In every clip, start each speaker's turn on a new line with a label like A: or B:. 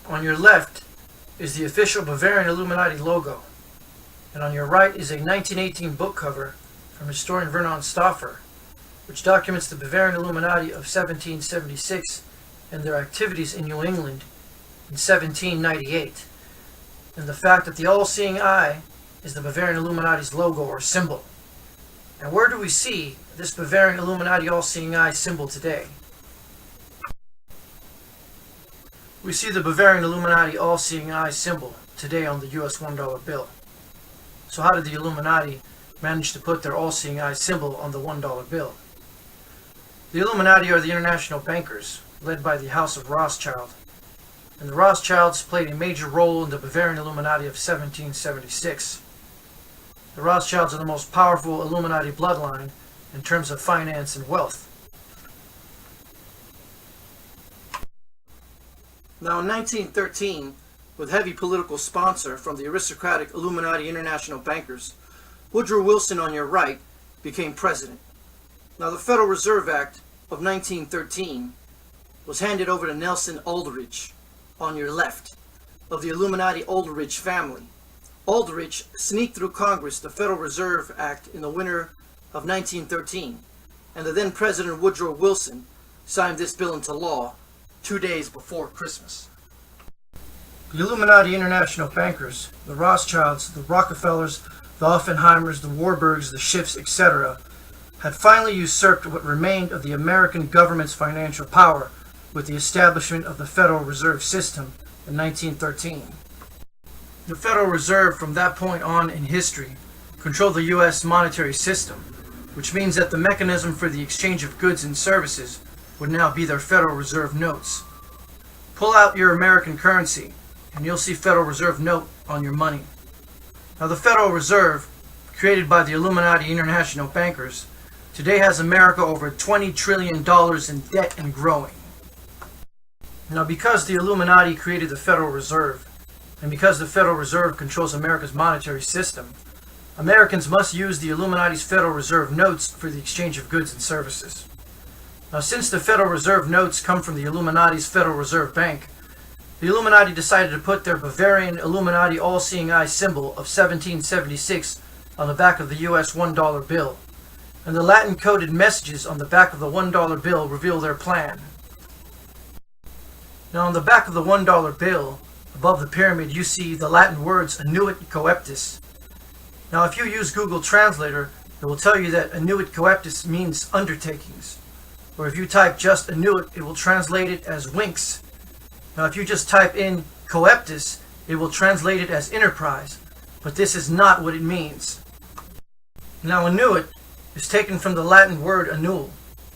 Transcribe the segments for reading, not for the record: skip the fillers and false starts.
A: On your left is the official Bavarian Illuminati logo, and on your right is a 1918 book cover from historian Vernon Stauffer, which documents the Bavarian Illuminati of 1776 and their activities in New England in 1798, and the fact that the all-seeing eye is the Bavarian Illuminati's logo or symbol. And where do we see this Bavarian Illuminati all-seeing eye symbol today? We see the Bavarian Illuminati all-seeing eye symbol today on the US $1 bill. So how did the Illuminati manage to put their all-seeing eye symbol on the $1 bill? The Illuminati are the international bankers, led by the House of Rothschild. And the Rothschilds played a major role in the Bavarian Illuminati of 1776. The Rothschilds are the most powerful Illuminati bloodline in terms of finance and wealth. Now in 1913, with heavy political sponsor from the aristocratic Illuminati international bankers, Woodrow Wilson on your right became president. Now the Federal Reserve Act of 1913 was handed over to Nelson Aldrich on your left, of the Illuminati Aldrich family. Aldrich sneaked through Congress the Federal Reserve Act in the winter of 1913, and the then President Woodrow Wilson signed this bill into law 2 days before Christmas. The Illuminati international bankers, the Rothschilds, the Rockefellers, the Oppenheimers, the Warburgs, the Schiffs, etc., had finally usurped what remained of the American government's financial power with the establishment of the Federal Reserve System in 1913. The Federal Reserve from that point on in history controlled the U.S. monetary system, which means that the mechanism for the exchange of goods and services would now be their Federal Reserve notes. Pull out your American currency and you'll see Federal Reserve note on your money. Now the Federal Reserve, created by the Illuminati international bankers, today has America over $20 trillion in debt and growing. Now because the Illuminati created the Federal Reserve, and because the Federal Reserve controls America's monetary system, Americans must use the Illuminati's Federal Reserve notes for the exchange of goods and services. Now since the Federal Reserve notes come from the Illuminati's Federal Reserve Bank, the Illuminati decided to put their Bavarian Illuminati all-seeing eye symbol of 1776 on the back of the US $1 bill, and the Latin-coded messages on the back of the $1 bill reveal their plan. Now on the back of the $1 bill, above the pyramid, you see the Latin words annuit coeptis. Now if you use Google Translator, it will tell you that annuit coeptis means undertakings. Or if you type just annuit, it will translate it as winks. Now if you just type in coeptis, it will translate it as enterprise. But this is not what it means. Now annuit is taken from the Latin word annul,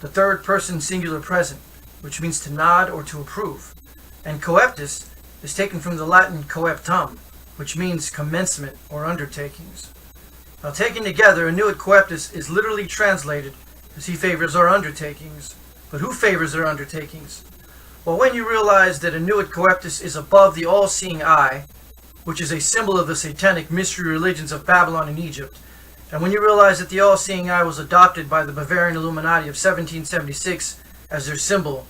A: the third person singular present, which means to nod or to approve. And coeptis is taken from the Latin coeptum, which means commencement or undertakings. Now taken together, annuit coeptis is literally translated as he favors our undertakings. But who favors their undertakings? Well, when you realize that annuit coeptis is above the all-seeing eye, which is a symbol of the satanic mystery religions of Babylon and Egypt, and when you realize that the all-seeing eye was adopted by the Bavarian Illuminati of 1776 as their symbol,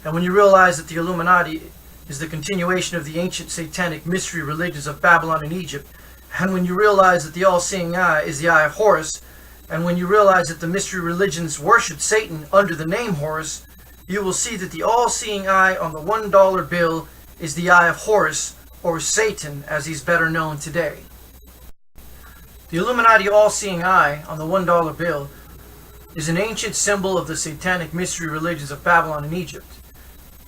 A: and when you realize that the Illuminati is the continuation of the ancient satanic mystery religions of Babylon and Egypt, and when you realize that the all-seeing eye is the eye of Horus, and when you realize that the mystery religions worship Satan under the name Horus, you will see that the all-seeing eye on the $1 bill is the eye of Horus, or Satan as he's better known today. The Illuminati all-seeing eye on the $1 bill is an ancient symbol of the satanic mystery religions of Babylon and Egypt.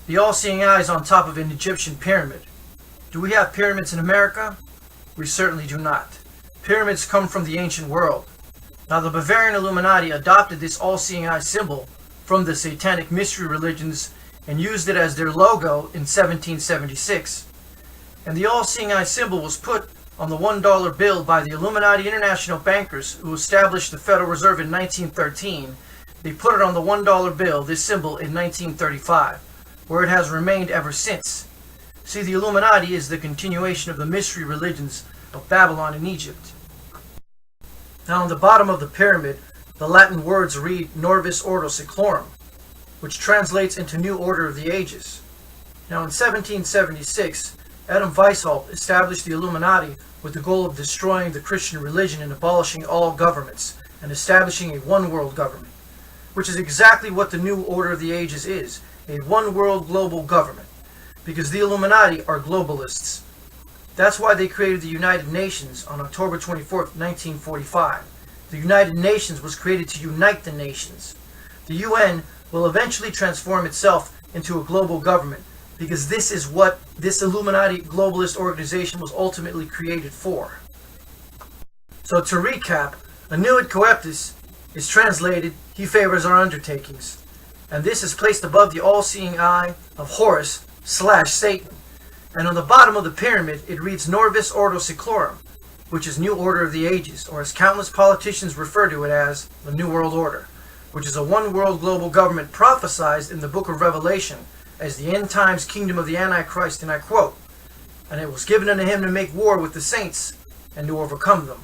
A: The all-seeing eye is on top of an Egyptian pyramid. Do we have pyramids in America? We certainly do not. Pyramids come from the ancient world. Now the Bavarian Illuminati adopted this all-seeing eye symbol from the satanic mystery religions and used it as their logo in 1776. And the all-seeing eye symbol was put on the $1 bill by the Illuminati international bankers who established the Federal Reserve in 1913. They put it on the $1 bill, this symbol, in 1935, where it has remained ever since. See, the Illuminati is the continuation of the mystery religions of Babylon and Egypt. Now on the bottom of the pyramid, the Latin words read Norvis Ordo Seclorum, which translates into New Order of the Ages. Now in 1776, Adam Weishaupt established the Illuminati with the goal of destroying the Christian religion and abolishing all governments and establishing a one-world government, which is exactly what the New Order of the Ages is, a one-world global government, because the Illuminati are globalists. That's why they created the United Nations on October 24th, 1945. The United Nations was created to unite the nations. The UN will eventually transform itself into a global government, because this is what this Illuminati globalist organization was ultimately created for. So to recap, Annuit Coeptis is translated, he favors our undertakings. And this is placed above the all-seeing eye of Horus/Satan. And on the bottom of the pyramid, it reads Norvis Ordo Seclorum, which is New Order of the Ages, or as countless politicians refer to it as, the New World Order, which is a one-world global government prophesied in the book of Revelation as the end times kingdom of the Antichrist, and I quote, "And it was given unto him to make war with the saints, and to overcome them.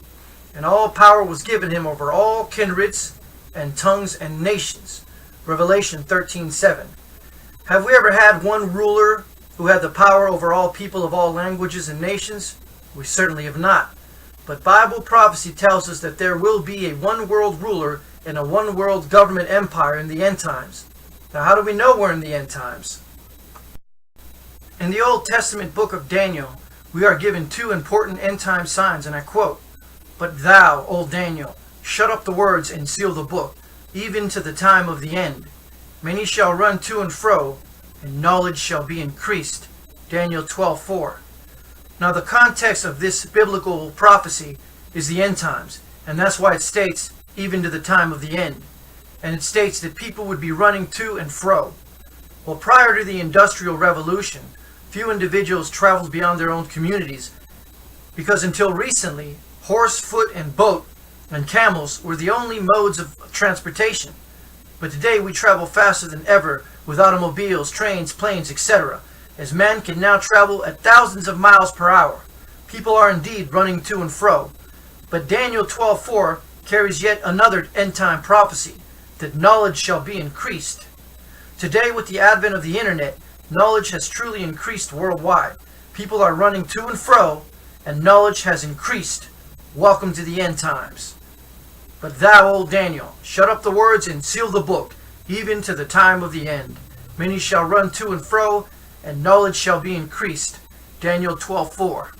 A: And all power was given him over all kindreds, and tongues, and nations." Revelation 13:7. Have we ever had one ruler who had the power over all people of all languages and nations? We certainly have not. But Bible prophecy tells us that there will be a one-world ruler and a one-world government empire in the end times. Now, how do we know we're in the end times? In the Old Testament book of Daniel, we are given two important end-time signs, and I quote, "But thou, O Daniel, shut up the words and seal the book, even to the time of the end. Many shall run to and fro, and knowledge shall be increased." Daniel 12:4. Now the context of this biblical prophecy is the end times, and that's why it states, even to the time of the end. And it states that people would be running to and fro. Well, prior to the Industrial Revolution, few individuals traveled beyond their own communities, because until recently, horse, foot, and boat, and camels were the only modes of transportation. But today we travel faster than ever with automobiles, trains, planes, etc., as man can now travel at thousands of miles per hour. People are indeed running to and fro. But Daniel 12:4 carries yet another end-time prophecy, that knowledge shall be increased. Today, with the advent of the internet, knowledge has truly increased worldwide. People are running to and fro, and knowledge has increased. Welcome to the end times. "But thou, O Daniel, shut up the words and seal the book, even to the time of the end. Many shall run to and fro, and knowledge shall be increased." Daniel 12:4.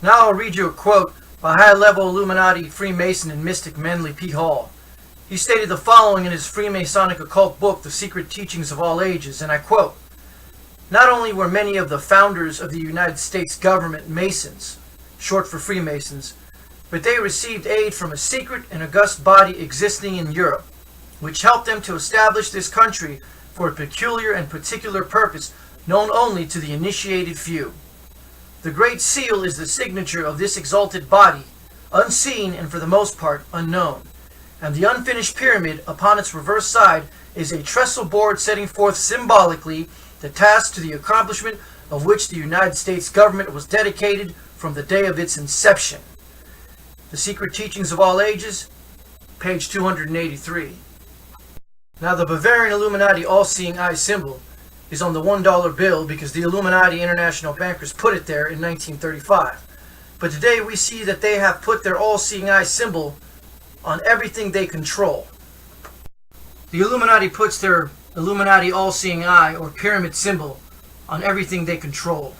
A: Now I'll read you a quote by high-level Illuminati Freemason and mystic Manly P. Hall. He stated the following in his Freemasonic occult book, The Secret Teachings of All Ages, and I quote, "Not only were many of the founders of the United States government Masons, short for Freemasons, but they received aid from a secret and august body existing in Europe, which helped them to establish this country for a peculiar and particular purpose known only to the initiated few. The Great Seal is the signature of this exalted body, unseen and for the most part unknown. And the unfinished pyramid upon its reverse side is a trestle board setting forth symbolically the task to the accomplishment of which the United States government was dedicated from the day of its inception." The Secret Teachings of All Ages, page 283. Now the Bavarian Illuminati all-seeing eye symbol is on the $1 bill because the Illuminati International Bankers put it there in 1935. But today we see that they have put their all-seeing eye symbol on everything they control. The Illuminati puts their Illuminati all-seeing eye or pyramid symbol on everything they control.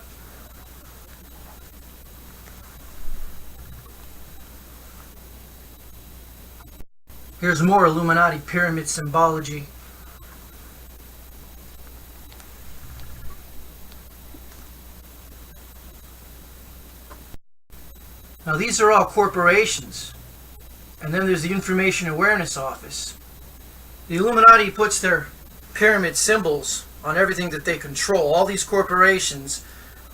A: Here's more Illuminati pyramid symbology. Now these are all corporations. And then there's the Information Awareness Office. The Illuminati puts their pyramid symbols on everything that they control. All these corporations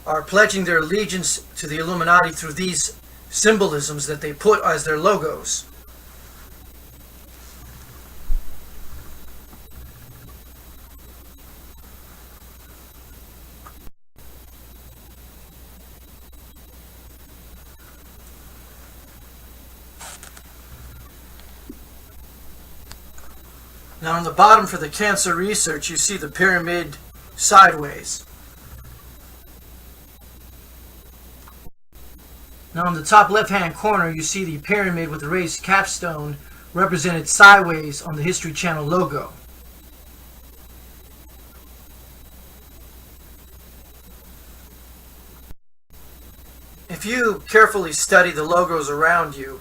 A: are pledging their allegiance to the Illuminati through these symbolisms that they put as their logos. Now on the bottom for the cancer research, you see the pyramid sideways. Now in the top left-hand corner, you see the pyramid with the raised capstone represented sideways on the History Channel logo. If you carefully study the logos around you,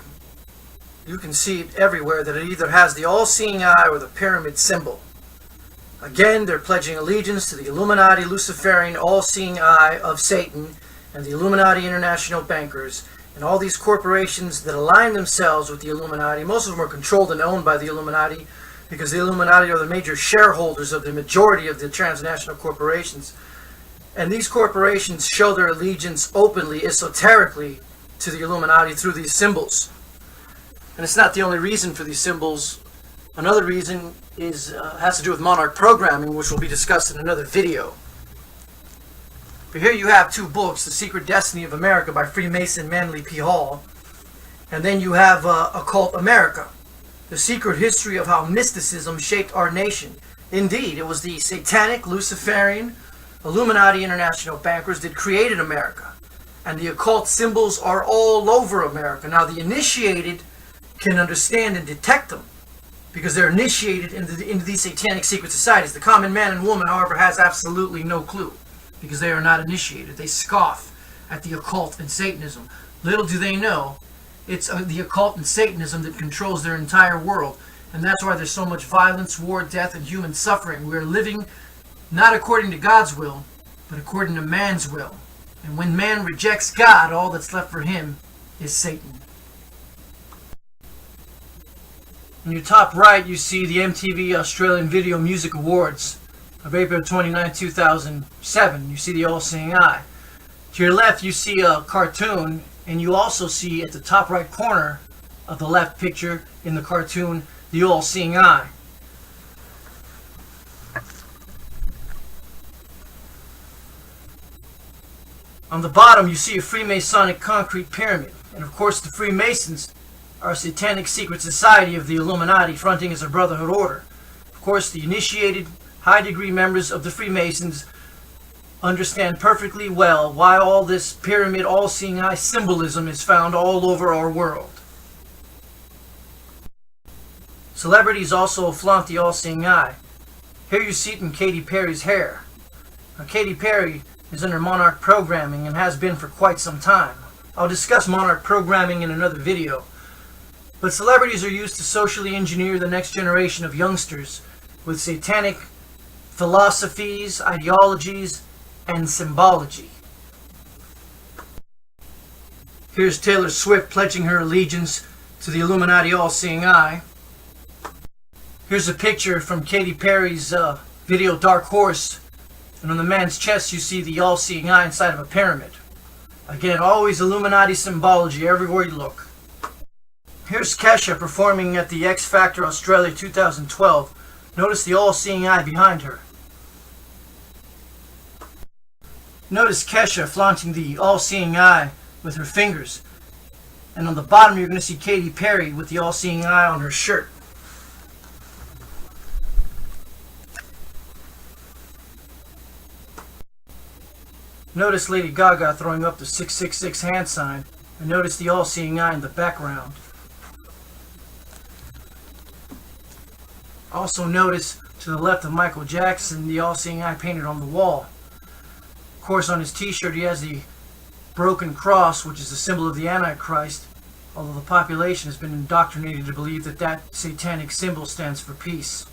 A: you can see it everywhere that it either has the all-seeing eye or the pyramid symbol. Again, they're pledging allegiance to the Illuminati, Luciferian, all-seeing eye of Satan, and the Illuminati international bankers, and all these corporations that align themselves with the Illuminati. Most of them are controlled and owned by the Illuminati, because the Illuminati are the major shareholders of the majority of the transnational corporations. And these corporations show their allegiance openly, esoterically, to the Illuminati through these symbols. And it's not the only reason for these symbols. Another reason has to do with monarch programming, which will be discussed in another video. But here you have two books, The Secret Destiny of America by Freemason Manly P. Hall, and then you have Occult America, The Secret History of How Mysticism Shaped Our Nation. Indeed, it was the Satanic, Luciferian, Illuminati international bankers that created America, and the occult symbols are all over America. Now the initiated can understand and detect them, because they're initiated into these satanic secret societies. The common man and woman, however, has absolutely no clue, because they are not initiated. They scoff at the occult and Satanism. Little do they know, it's the occult and Satanism that controls their entire world. And that's why there's so much violence, war, death, and human suffering. We're living not according to God's will, but according to man's will. And when man rejects God, all that's left for him is Satan. In your top right, you see the MTV Australian Video Music Awards of April 29, 2007. You see the all-seeing eye. To your left, you see a cartoon, and you also see at the top right corner of the left picture in the cartoon, the all-seeing eye. On the bottom, you see a Freemasonic concrete pyramid. And of course, the Freemasons are a satanic secret society of the Illuminati, fronting as a brotherhood order. Of course, the initiated, high-degree members of the Freemasons understand perfectly well why all this pyramid, all-seeing eye symbolism is found all over our world. Celebrities also flaunt the all-seeing eye. Here you see it in Katy Perry's hair. Now, Katy Perry is under monarch programming and has been for quite some time. I'll discuss monarch programming in another video. But celebrities are used to socially engineer the next generation of youngsters with satanic philosophies, ideologies, and symbology. Here's Taylor Swift pledging her allegiance to the Illuminati all-seeing eye. Here's a picture from Katy Perry's video Dark Horse, and on the man's chest you see the all-seeing eye inside of a pyramid. Again, always Illuminati symbology everywhere you look. Here's Kesha performing at the X Factor Australia 2012. Notice the all-seeing eye behind her. Notice Kesha flaunting the all-seeing eye with her fingers. And on the bottom you're going to see Katy Perry with the all-seeing eye on her shirt. Notice Lady Gaga throwing up the 666 hand sign, and notice the all-seeing eye in the background. Also notice to the left of Michael Jackson the all-seeing eye painted on the wall. Of course, on his t-shirt he has the broken cross, which is the symbol of the Antichrist, although the population has been indoctrinated to believe that that satanic symbol stands for peace.